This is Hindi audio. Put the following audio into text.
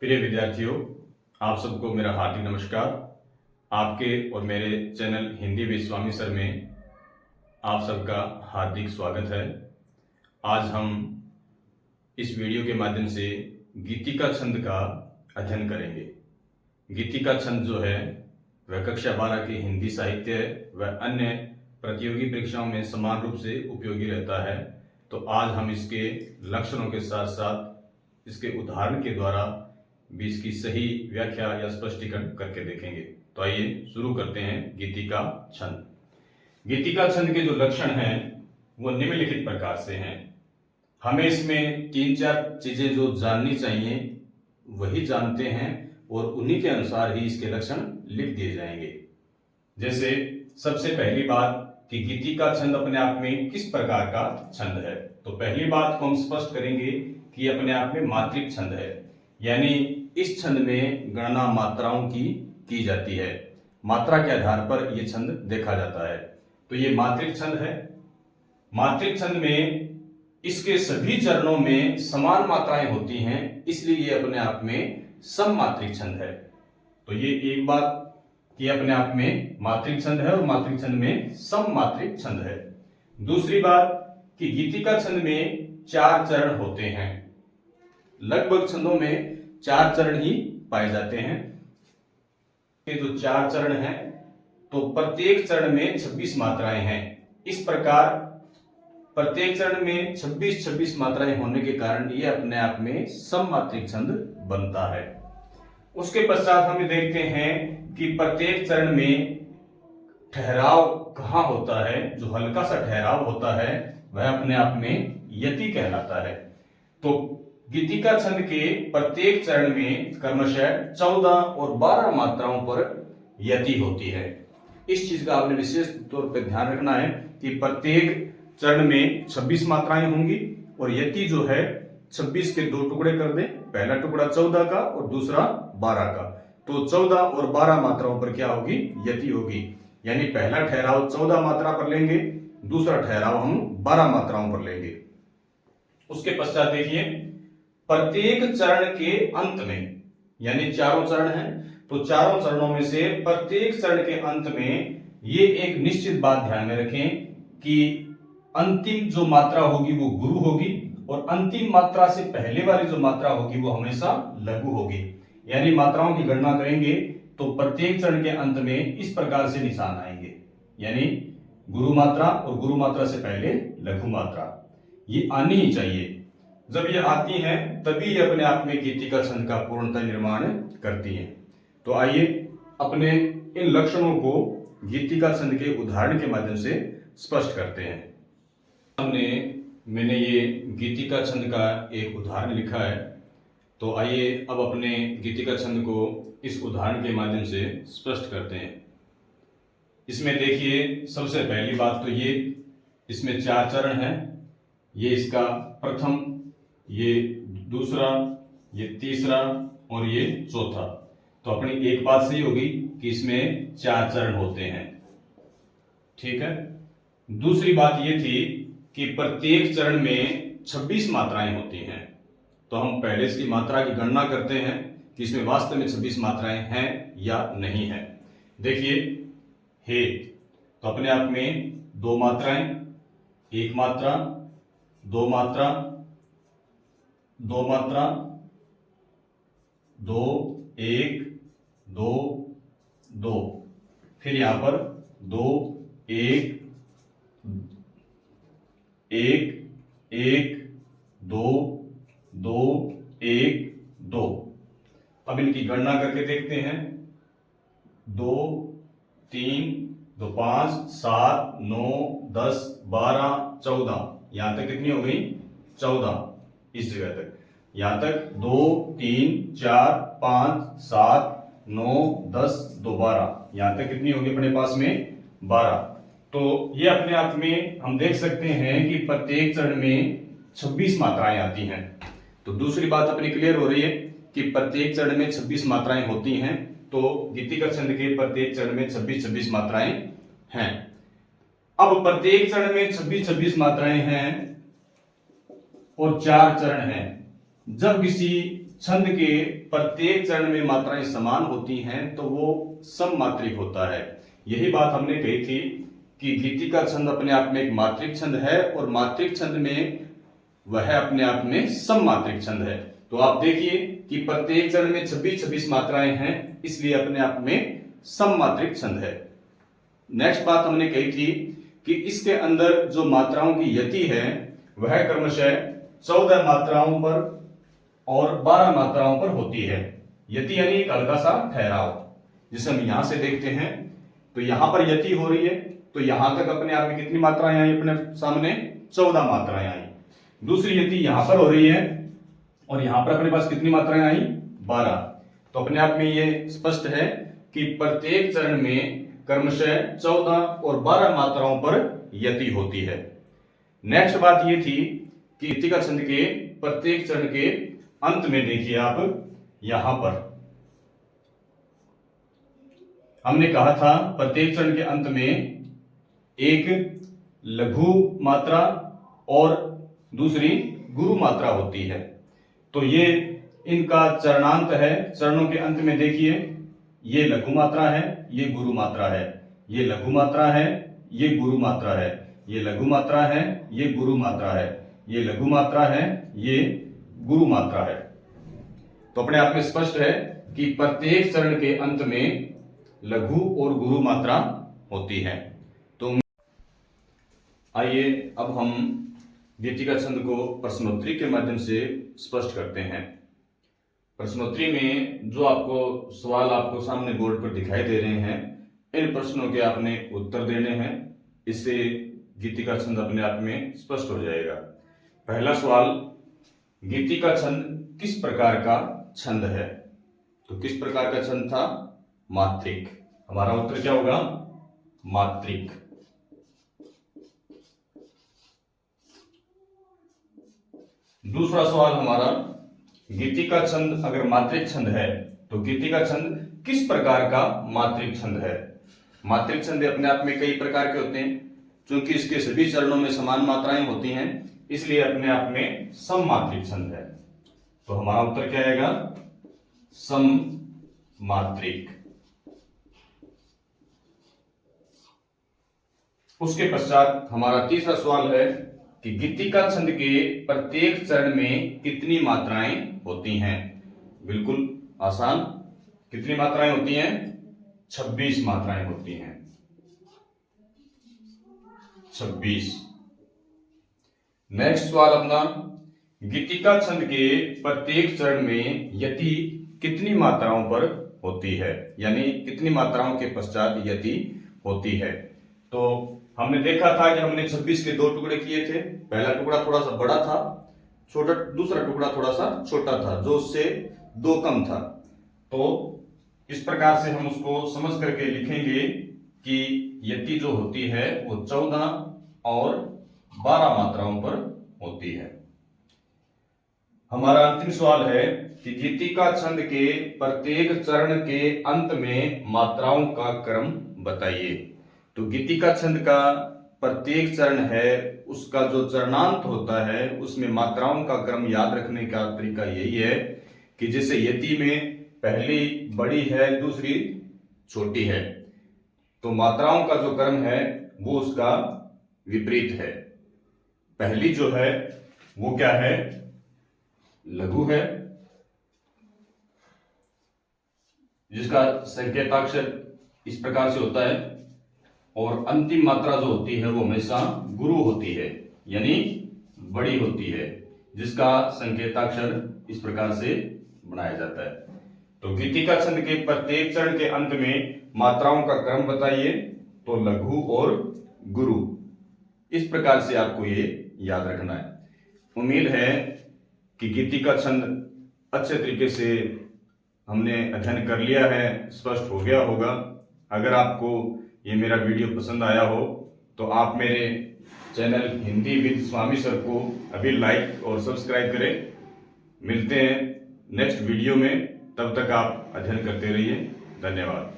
प्रिय विद्यार्थियों, आप सबको मेरा हार्दिक नमस्कार। आपके और मेरे channel Hindi with Swami sir में आप सबका हार्दिक स्वागत है। आज हम इस वीडियो के माध्यम से गीतिका छंद का अध्ययन करेंगे। गीतिका छंद जो है वह कक्षा 12 की हिंदी साहित्य व अन्य प्रतियोगी परीक्षाओं में समान रूप से उपयोगी रहता है। तो आज हम इसके लक्षणों के साथ साथ इसके उदाहरण के द्वारा भी इसकी सही व्याख्या या स्पष्टीकरण करके देखेंगे। तो आइए शुरू करते हैं गीतिका छंद। गीतिका छंद के जो लक्षण हैं वो निम्नलिखित प्रकार से हैं। हमें इसमें 3-4 चीजें जो जाननी चाहिए वही जानते हैं और उन्हीं के अनुसार ही इसके लक्षण लिख दिए जाएंगे। जैसे सबसे पहली बात कि गीतिका छंद अपने आप में किस प्रकार का छंद है। तो पहली बात को हम स्पष्ट करेंगे कि अपने आप में मात्रिक छंद है, यानी इस छंद में गणना मात्राओं की जाती है। मात्रा के आधार पर यह छंद देखा जाता है। तो ये मात्रिक छंद है। मात्रिक छंद में इसके सभी चरणों में समान मात्राएं होती हैं, इसलिए ये अपने आप में सममात्रिक छंद है। तो ये एक बात कि अपने आप में मात्रिक छंद है और मात्रिक छंद में सममात्रिक छंद है। दूसरी बात कि गीतिका छंद में 4 चरण होते हैं। लगभग छंदों में 4 चरण ही पाए जाते हैं। ये जो 4 चरण हैं तो प्रत्येक चरण में 26 मात्राएं हैं। इस प्रकार प्रत्येक चरण में 26 मात्राएं होने के कारण ये अपने आप में सममात्रिक छंद बनता है। उसके पश्चात हम देखते हैं कि प्रत्येक चरण में ठहराव कहाँ होता है। जो हल्का सा ठहराव होता है वह अपने आप में यति कहलाता है। तो गीतिका छंद के प्रत्येक चरण में क्रमशः 14 और 12 मात्राओं पर यति होती है। इस चीज का आपने विशेष तौर पर ध्यान रखना है कि प्रत्येक चरण में 26 मात्राएं होंगी और यति जो है 26 के 2 टुकड़े कर दें। पहला टुकड़ा 14 का और दूसरा 12 का। तो 14 और 12 मात्राओं पर क्या होगी? यति होगी। यानी पहला ठहराव 14 मात्रा पर लेंगे, दूसरा ठहराव हम 12 मात्राओं पर लेंगे। उसके पश्चात देखिए प्रत्येक चरण के अंत में, यानी चारों चरण हैं, तो चारों चरणों में से प्रत्येक चरण के अंत में ये एक निश्चित बात ध्यान में रखें कि अंतिम जो मात्रा होगी वो गुरु होगी और अंतिम मात्रा से पहले वाली जो मात्रा होगी वो हमेशा लघु होगी। यानी मात्राओं की गणना करेंगे तो प्रत्येक चरण के अंत में इस प्रकार से निशान आएंगे, यानी गुरु मात्रा और गुरु मात्रा से पहले लघु मात्रा ये आनी ही चाहिए। जब ये आती हैं तभी ये अपने आप में गीतिका छंद का पूर्णतः निर्माण करती हैं। तो आइए अपने इन लक्षणों को गीतिका छंद के उदाहरण के माध्यम से स्पष्ट करते हैं। मैंने ये गीतिका छंद का एक उदाहरण लिखा है। तो आइए अब अपने गीतिका छंद को इस उदाहरण के माध्यम से स्पष्ट करते हैं। इसमें देखिए सबसे पहली बात तो ये इसमें 4 चरण हैं। ये इसका प्रथम, ये दूसरा, ये तीसरा और ये चौथा। तो अपनी एक बात सही होगी कि इसमें 4 चरण होते हैं। ठीक है। दूसरी बात ये थी कि प्रत्येक चरण में 26 मात्राएं होती हैं। तो हम पहले इसकी मात्रा की गणना करते हैं कि इसमें वास्तव में 26 मात्राएं हैं या नहीं है। देखिए हे तो अपने आप में 2 मात्राएं, 1 मात्रा, 2 मात्रा, 2 मात्रा, 2, 1, 2, 2, फिर यहां पर 2, 1, 1, 1, 2, 2, 1, 2। अब इनकी गणना करके देखते हैं। 2, 3, 2, 5, 7, 9, 10, 12, 14। यहां तक कितनी हो गई? 14। इस जगह तक, यहां तक 2, 3, 4, 5, 7, 9, 10, 2, 12। यहां तक कितनी होगी अपने पास में? 12। तो ये अपने आप में हम देख सकते हैं कि प्रत्येक चरण में 26 मात्राएं आती हैं। तो दूसरी बात अपनी क्लियर हो रही है कि प्रत्येक चरण में 26 मात्राएं होती हैं। तो गीतिका छंद के प्रत्येक चरण में 26 मात्राएं हैं। अब प्रत्येक चरण में 26 मात्राएं हैं और 4 चरण हैं। जब किसी छंद के प्रत्येक चरण में मात्राएं समान होती हैं तो वो सममात्रिक होता है। यही बात हमने कही थी कि गीति का छंद अपने आप में एक मात्रिक छंद है और मात्रिक छंद में वह अपने आप में सममात्रिक छंद है। तो आप देखिए कि प्रत्येक चरण में 26-26 मात्राएं हैं, इसलिए अपने आप में सममात्रिक छंद है। नेक्स्ट बात हमने कही थी कि इसके अंदर जो मात्राओं की यति है वह क्रमशः 14 मात्राओं पर और 12 मात्राओं पर होती है। यति यानी एक हल्का सा ठहराव, जिसे हम यहां से देखते हैं तो यहां पर यति हो रही है, तो यहां तक अपने आप में कितनी मात्राएं आई? अपने सामने 14 मात्राएं आई। दूसरी यति यहां पर हो रही है और यहां पर अपने पास कितनी मात्राएं आई? 12। तो अपने आप में ये स्पष्ट है कि प्रत्येक चरण में क्रमशः 14 और 12 मात्राओं पर यति होती है। नेक्स्ट बात ये थी कि गीति का छंद के प्रत्येक चरण के अंत में देखिए आप, यहां पर हमने कहा था प्रत्येक चरण के अंत में एक लघु मात्रा और दूसरी गुरु मात्रा होती है। तो ये इनका चरणांत है। चरणों के अंत में देखिए, ये लघु मात्रा है, ये गुरु मात्रा है, ये लघु मात्रा है, ये गुरु मात्रा है, ये लघु मात्रा है, ये गुरु मात्रा है, ये लघु मात्रा है, ये गुरु मात्रा है। तो अपने आप में स्पष्ट है कि प्रत्येक चरण के अंत में लघु और गुरु मात्रा होती है। तो आइए अब हम गीति का छंद को प्रश्नोत्तरी के माध्यम से स्पष्ट करते हैं। प्रश्नोत्तरी में जो आपको सवाल आपको सामने बोर्ड पर दिखाई दे रहे हैं, इन प्रश्नों के आपने उत्तर देने हैं। इससे गीति का छंद अपने आप में स्पष्ट हो जाएगा। पहला सवाल, गीति का छंद किस प्रकार का छंद है? तो किस प्रकार का छंद था? मात्रिक। हमारा उत्तर क्या होगा? मात्रिक। दूसरा सवाल हमारा, गीति का छंद अगर मात्रिक छंद है तो गीति का छंद किस प्रकार का मात्रिक छंद है? मात्रिक छंद अपने आप में कई प्रकार के होते हैं। चूंकि इसके सभी चरणों में समान मात्राएं होती हैं, इसलिए अपने आप में सममात्रिक छंद है। तो हमारा उत्तर क्या आएगा? सममात्रिक। उसके पश्चात हमारा तीसरा सवाल है कि गीति का छंद के प्रत्येक चरण में कितनी मात्राएं होती हैं? बिल्कुल आसान। कितनी मात्राएं होती हैं? 26 मात्राएं होती हैं। 26। नेक्स्ट सवाल अपना, गीति का छंद के प्रत्येक चरण में यति कितनी मात्राओं पर होती है? यानी कितनी मात्राओं के पश्चात यति होती है? तो हमने देखा था कि हमने 26 के 2 टुकड़े किए थे। पहला टुकड़ा थोड़ा सा बड़ा था, दूसरा टुकड़ा थोड़ा सा छोटा था, जो उससे 2 कम था। तो इस प्रकार से हम उसको समझ करके लिखेंगे कि यति जो होती है वो 14 और 12 मात्राओं पर होती है। हमारा अंतिम सवाल है कि गीति का छंद के प्रत्येक चरण के अंत में मात्राओं का क्रम बताइए। तो गीति का छंद का प्रत्येक चरण है, उसका जो चरणांत होता है उसमें मात्राओं का क्रम याद रखने का तरीका यही है कि जैसे यति में पहली बड़ी है, दूसरी छोटी है, तो मात्राओं का जो क्रम है वो उसका विपरीत है। पहली जो है वो क्या है? लघु है, जिसका संकेताक्षर इस प्रकार से होता है, और अंतिम मात्रा जो होती है वो हमेशा गुरु होती है, यानी बड़ी होती है, जिसका संकेताक्षर इस प्रकार से बनाया जाता है। तो गीति का छंद के प्रत्येक चरण के अंत में मात्राओं का क्रम बताइए, तो लघु और गुरु, इस प्रकार से आपको ये याद रखना है। उम्मीद है कि गीति का छंद अच्छे तरीके से हमने अध्ययन कर लिया है, स्पष्ट हो गया होगा। अगर आपको ये मेरा वीडियो पसंद आया हो तो आप मेरे channel Hindi with Swami sir को अभी लाइक और सब्सक्राइब करें। मिलते हैं नेक्स्ट वीडियो में, तब तक आप अध्ययन करते रहिए। धन्यवाद।